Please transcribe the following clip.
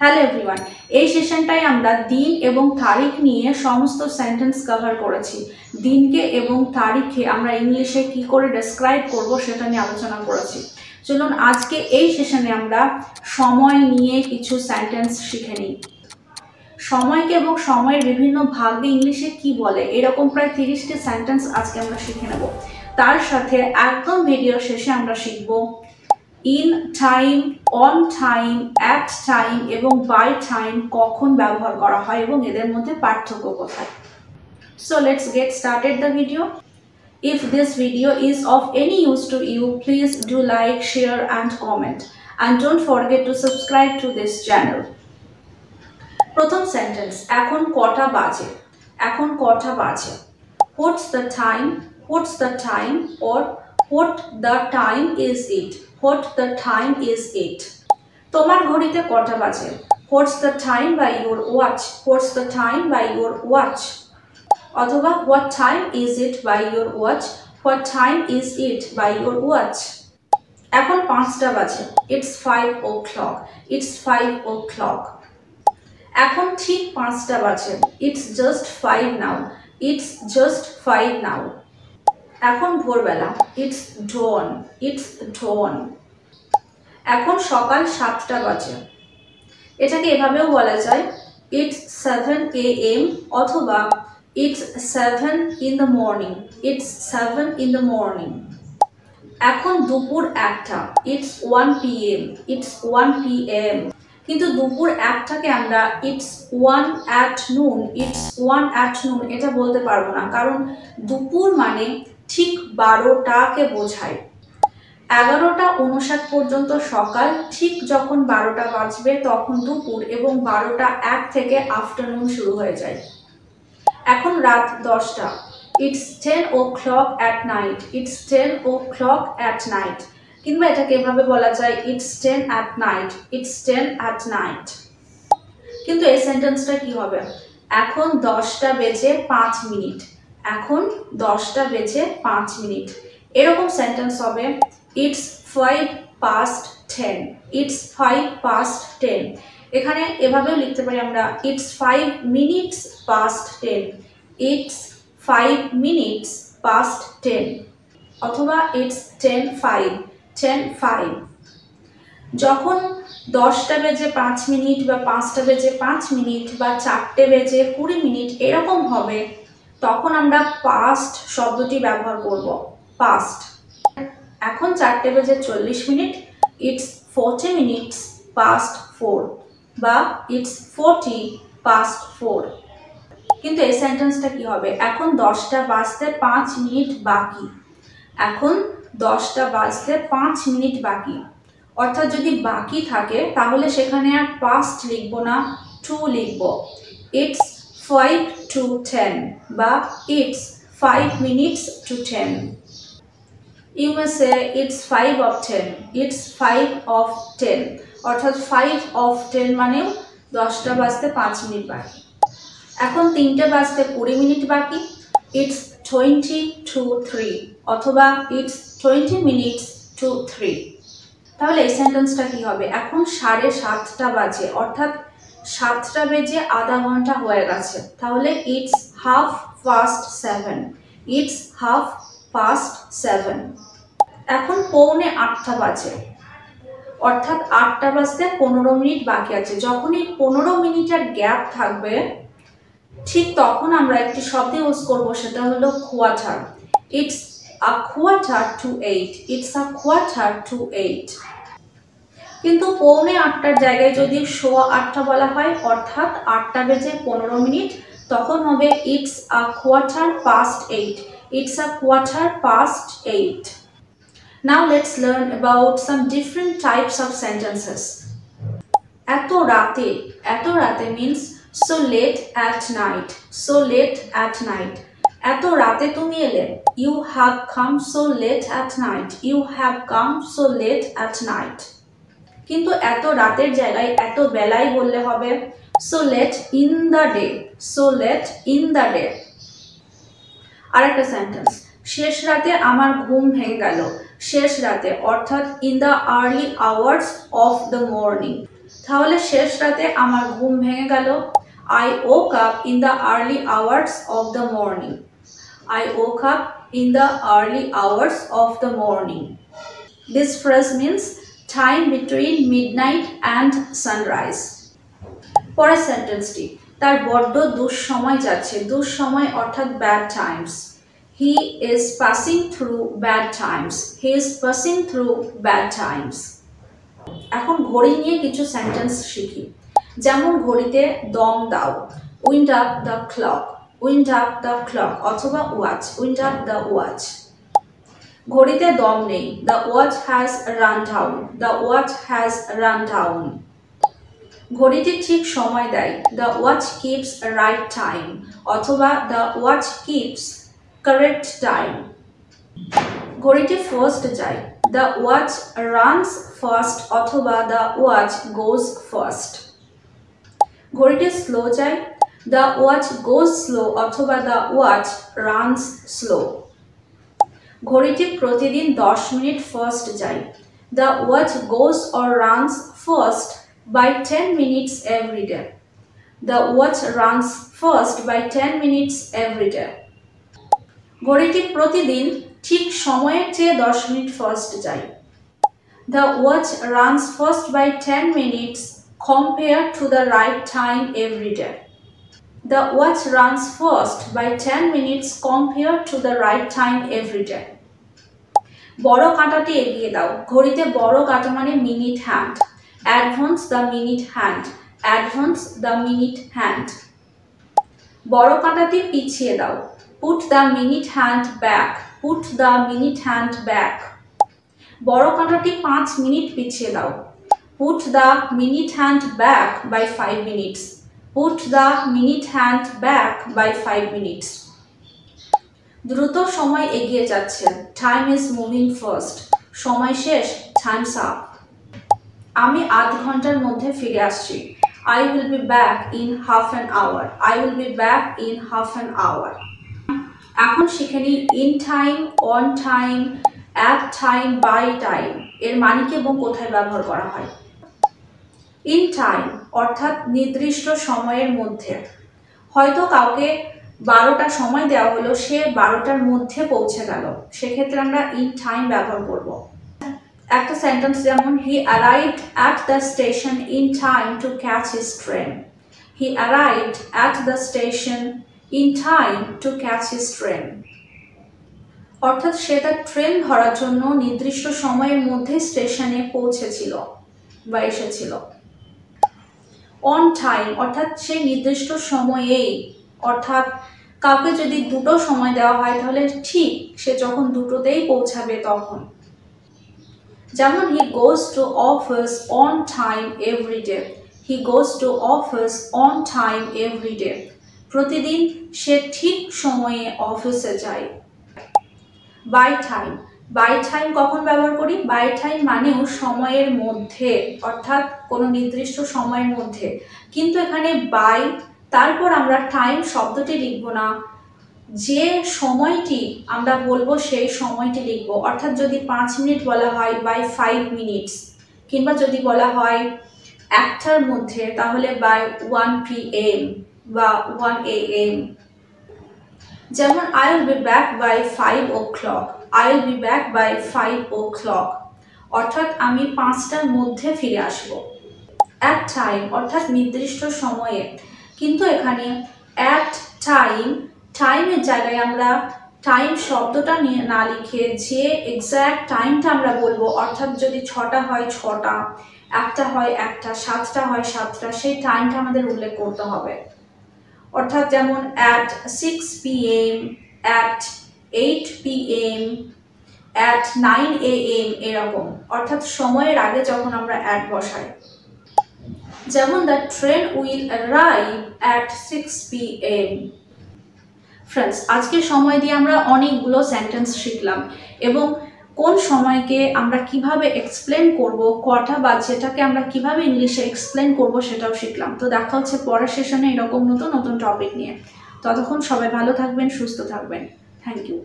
Hello everyone, এই সেশনটাই আমরা দিন এবং তারিখ নিয়ে সমস্ত সেন্টেন্স কভার করেছি। দিনকে এবং তারিখে আমরা ইংলিশে কি করে ডেসক্রাইব করব সেটা নিয়ে আলোচনা করেছি। চলুন আজকে এই সেশনে আমরা সময় নিয়ে কিছু সেন্টেন্স শিখে নিই। সময়কে এবং সময়ের বিভিন্ন ভাগে ইংলিশে কি বলে এরকম প্রায় 30টি সেন্টেন্স আজকে আমরা শিখে নেব। তার সাথে একদম ভিডিও শেষে আমরা শিখব in time, on time, at time এবং বাই টাইম কখন ব্যবহার করা হয় এবং এদের মধ্যে পার্থক্য কোথায়। So let's get started the video. If this video is of any use to you, please do like, share and comment, and don't forget to subscribe to this channel. প্রথম সেন্টেন্স, এখন কটা বাজে। এখন কটা বাজে। What's the time? What's the time? or what the time is it? What the time is it? তোমার ঘড়িতে কটা বাজে। What's the time by your watch? What's the time by your watch? অথবা what time is it by your watch? What time is it by your watch? এখন 5টা বাজে। It's 5 o'clock. It's 5 o'clock. এখন ঠিক 5টা বাজে। It's just 5 now. It's just 5 now. এখন ভোরবেলা। It's dawn. It's dawn. এখন সকাল 7টা বাজে। এটাকে এভাবেও বলা যায় It's 7 AM অথবা It's 7 in the morning. It's 7 in the morning. এখন দুপুর 1টা। It's 1 PM. It's 1 PM. কিন্তু দুপুর 1টাকে আমরা It's 1 at noon. It's 1 at noon এটা বলতে পারবো না, কারণ দুপুর মানে ঠিক 12টাকে বোঝায়। 11:59 পর্যন্ত সকাল, ঠিক যখন 12টা বাজবে তখন দুপুর এবং 12:01 থেকে আফটারনুন শুরু হয়ে যায়। এখন রাত 10টা। It's 10 o'clock at night. It's 10 o'clock at night. কিংবা এটাকে এভাবে বলা যায় It's 10 at night. It's 10 at night. কিন্তু এই সেন্টেন্সটা কি হবে? এখন 10টা বেজে 5 মিনিট। এখন 10টা বেজে 5 মিনিট। এরকম সেন্টেন্স হবে It's 5 past 10. It's 5 past 10. এখানে এভাবেও লিখতে পারি আমরা It's 5 minutes past 10. It's 5 minutes past 10. অথবা It's 10:05. 10:05. যখন 10টা বেজে 5 মিনিট বা 5টা বেজে 5 মিনিট বা 4টে বেজে 20 মিনিট এরকম হবে, তখন আমরা পাস্ট শব্দটি ব্যবহার করব। পাস্ট। এখন 4টে বেজে 40 মিনিট। It's 40 minutes past 4 বা It's 40 past 4. কিন্তু এই সেন্টেন্সটা কি হবে? এখন 10টা বাজতে 5 মিনিট বাকি। এখন 10টা বাজতে 5 মিনিট বাকি। অর্থাৎ যদি বাকি থাকে তাহলে সেখানে আর পাস্ট লিখব না, টু লিখব। It's 5 to 10 বা It's 5 minutes to 10. You may say It's 5 of 10. It's 5 of 10. অর্থাৎ 5 of 10 মানেও 10টা বাজতে 5 মিনিট বাকি। এখন 3টে বাজতে 20 মিনিট বাকি। It's 20 to 3 অথবা It's 20 minutes to 3. তাহলে এই সেন্টেন্সটা কি হবে? এখন 7:30টা বাজে, অর্থাৎ 7টা বেজে আধা ঘন্টা হয়ে গেছে। তাহলে It's 7:30. It's 7:30. এখন 7:45টা বাজে, অর্থাৎ 8টা বাজতে 15 মিনিট বাকি আছে। যখন এই 15 মিনিটের গ্যাপ থাকবে ঠিক তখন আমরা একটি শব্দ ইউজ করব, সেটা হলো quarter. It's a quarter to 8. It's a quarter to 8. কিন্তু 7:45টার জায়গায় যদি 8:15 বলা হয়, অর্থাৎ 8টা বেজে 15 মিনিট, তখন হবে It's a quarter past 8. It's a quarter past 8. Now let's learn about some different types of sentences. এত রাতে। এত রাতে means so late at night. So late at night. এত রাতে তুমি এলে। You have come so late at night. You have come so late at night. কিন্তু এত রাতের জায়গায় এত বেলায় বললে হবে so late in the day. So late in the day. আরেকটা সেন্টেন্স, শেষ রাতে আমার ঘুম ভেঙে গেল। শেষ রাতে অর্থাৎ in the early hours of the morning. তাহলে শেষ রাতে আমার ঘুম ভেঙে গেল। I woke up in the early hours of the morning. I woke up in the early hours of the morning. This phrase means time between midnight and sunrise. পরের সেন্টেন্সটি, তার বড্ড দুঃসময় যাচ্ছে। দুঃসময় অর্থাৎ bad Times. He is passing through bad times. He is passing through bad times. এখন ঘড়ি নিয়ে কিছু সেন্টেন্স শিখি। যেমন ঘড়িতে দম দাও, wind up the clock, wind up the clock, অথবা watch, wind up the watch। ঘড়িতে দম নেই, the watch has run down, the watch has run down। ঘড়িটি ঠিক সময় দেয়, the watch keeps right time, অথবা the watch keeps correct time। ঘড়িটি ফার্স্ট যায়, the watch runs first, অথবা the watch goes first। ঘড়িটি স্লো যায়, the watch goes slow, অথবা the watch runs slow। ঘড়িটি প্রতিদিন 10 মিনিট ফার্স্ট যায়, the watch goes or runs first by 10 minutes every day, the watch runs first by 10 minutes every day। ঘড়িটি প্রতিদিন ঠিক সময়ের চেয়ে 10 মিনিট ফার্স্ট যায়, the watch runs first by 10 minutes compared to the right time every day, the watch runs first by 10 minutes compared to the right time every day। বড় কাঁটাটি এগিয়ে দাও, ঘড়িতে বড় কাঁটা মানে minute hand, advance the minute hand, advance the minute hand। বড় কাঁটাটি পিছিয়ে দাও, put the minute hand back, put the minute hand back। বড় কাঁটাটি 5 মিনিট পিছিয়ে দাও, put the minute hand back by 5 minutes, put the minute hand back by 5 minutes। দ্রুত সময় এগিয়ে যাচ্ছে, time is moving fast, সময় শেষ, time's up। আমি আধ ঘন্টার মধ্যে ফিরে আসছি, I will be back in half an hour, I will be back in half an hour। এখন শিখে নিই in time, on time, at time, by time এর মানে কি এবং কোথায় ব্যবহার করা হয়। in time অর্থাৎ নির্দিষ্ট সময়ের মধ্যে, হয়তো কাউকে 12টা সময় দেওয়া হলো, সে 12টার মধ্যে পৌঁছে গেল, সেক্ষেত্রে আমরা in time ব্যবহার করব। একটা সেন্টেন্স যেমন he arrived at the station in time to catch his train, he arrived at the station in time to catch his train। অর্থাৎ সে তার ট্রেন ধরার জন্য নির্দিষ্ট সময়ের মধ্যে স্টেশনে পৌঁছেছিল বা এসেছিল। on time অর্থাৎ সে নির্দিষ্ট সময়েই, অর্থাৎ কাউকে যদি দুটো সময় দেওয়া হয় তাহলে ঠিক সে যখন দুটোতেই পৌঁছাবে তখন। যেমন he goes to office on time every day, he goes to office on time every day। প্রতিদিন সে ঠিক সময়ে অফিসে যায়। by time, by time কখন ব্যবহার করি, by time মানেও সময়ের মধ্যে, অর্থাৎ কোনো নির্দিষ্ট সময়ের মধ্যে, কিন্তু এখানে by তারপর আমরা টাইম শব্দটি লিখব না, যে সময়টি আমরা বলবো সেই সময়টি লিখব। অর্থাৎ যদি 5 মিনিট বলা হয় by 5 minutes, কিংবা যদি বলা হয় 1টার মধ্যে তাহলে by 1 PM বা 1 AM। যেমন I will be back by 5 o'clock, I will be back by 5 o'clock অর্থাৎ আমি 5টার মধ্যে ফিরে আসব। at time অর্থাৎ নির্দিষ্ট সময়ে, কিন্তু এখানে at time, টাইমের জায়গায় আমরা টাইম শব্দটা না লিখে যে এক্স্যাক্ট টাইমটা আমরা বলবো, অর্থাৎ যদি 6টা হয় 6টা, 1টা হয় 1টা, 7টা হয় 7টা, সেই টাইমটা আমাদের উল্লেখ করতে হবে। অর্থাৎ যেমন at 6 PM, at 8 PM, at 9 AM এরকম, অর্থাৎ সময়ের আগে যখন আমরা at বসাই। যেমন the train will arrive at 6 PM। Friends, আজকে সময় দিয়ে আমরা অনেকগুলো সেন্টেন্স শিখলাম এবং কোন সময়কে আমরা কিভাবে এক্সপ্লেন করব, কটা বা যেটাকে আমরা কিভাবে ইংলিশে এক্সপ্লেন করব সেটাও শিখলাম। তো দেখা হচ্ছে পরের সেশনে এরকম নতুন নতুন টপিক নিয়ে। ততক্ষণ সবাই ভালো থাকবেন, সুস্থ থাকবেন। Thank you.